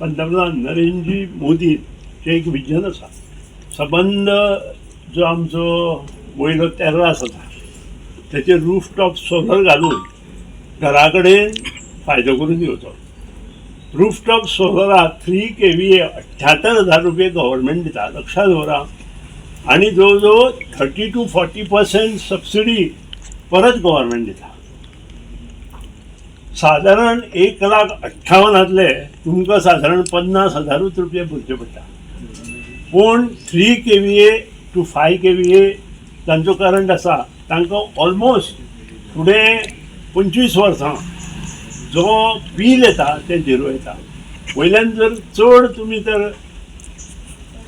पंतप्रधान नरेंद्रजी मोदीचें एक विजन आसा. सबंद जो आमचो वयलो टेर्रास आसा तेचेर रूफटॉप सोलर घालून घरा कडेन फायदो करून घेवचो. रूफटॉप सोलराक 3 kVA 78,000 रुपये गव्हर्मेंट दिता, लक्षात दवरा. आणि जवळ जवळ 30 to 40% सबसिडी परत गव्हर्मेंट दिता. साधारण 1,58,000 तुमकां साधारण 50,000 रुपये भरचे पडटा. पूण 3 kVA to 5 kVA तांचो करंट आसा तांकां ऑलमोस्ट फुडें 25 वर्सां जो बील येता तें झिरो येता. वयल्यान जर चड तुमी तर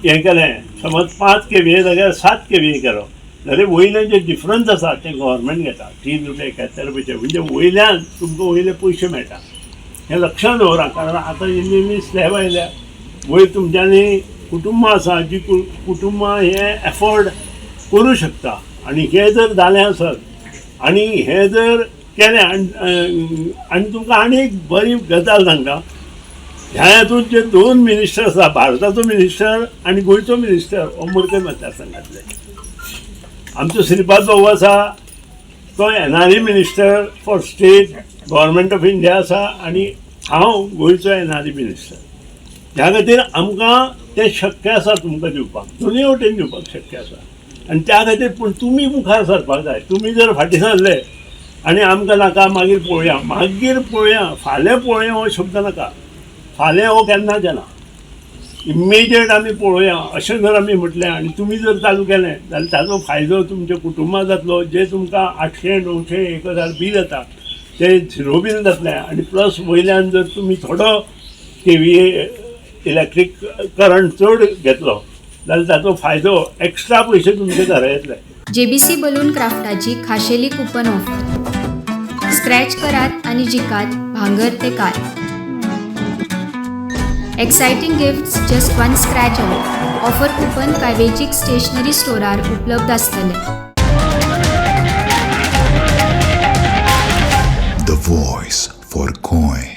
हें केलें, समज 5 kVA जाग्यार 7 kVA केलो जाल्यार वयल्यान जे डिफरन्स आसा तें गव्हर्मेंट घेता. 3 रुपये 71 पैसे म्हणजे वयल्यान तुमकां वयले पयशे मेळटा. हें लक्षांत दवरा. कारण आतां इल्ली स्लॅब आयल्या, वयर तुमच्यांनी कुटुंबां आसा जी कुटुंबां हें एफोर्ड करूं शकता. आनी हें जर जालें आसत आनी हें जर केलें आनी तुमकां आनी एक बरी गजाल सांगता. ह्या हातूंत जे 2 मिनिस्टर आसा, भारताचो मिनिस्टर आनी गोंयचो मिनिस्टर अमरकर मतदारसंघातले. आमचो श्रीपाद भाऊ आसा तो NRE minister for state government of India आसा आनी हांव गोंयचो NRE मिनिस्टर. ह्या खातीर आमकां तें शक्य आसा तुमकां दिवपाक, दोनूय वटेन दिवपाक शक्य आसा. आनी त्या खातीर पूण तुमी मुखार सरपाक जाय. तुमी जर फाटीं सरले आनी आमकां नाका मागीर पळोवया फाल्यां पळोवया हो शब्द नाका. फाल्यां हो केन्नाच येना. इमिजिएट आमी पळोवया अशें जर आमी म्हटलें आनी तुमी जर चालू केलें जाल्यार ताजो फायदो तुमच्या कुटुंबाक जातलो. जे तुमकां 800, 900, 1,000 बील येता तें झिरो बील जातलें. आनी प्लस वयल्यान जर तुमी थोडो kVA इलेक्ट्रीक करंट चड घेतलो जाल्यार ताचो फायदो एक्स्ट्रा पयशे तुमचे घरा येतले. JBC बलून क्राफ्टाची खाशेली कुपन ऑफर. स्क्रॅच करात आणि जिकात भांगर ते car. Exciting gifts just 1 scratch away. Offer coupon काय वेंचीक स्टेशनरी स्टोरार उपलब्ध आसतले. The voice for coin.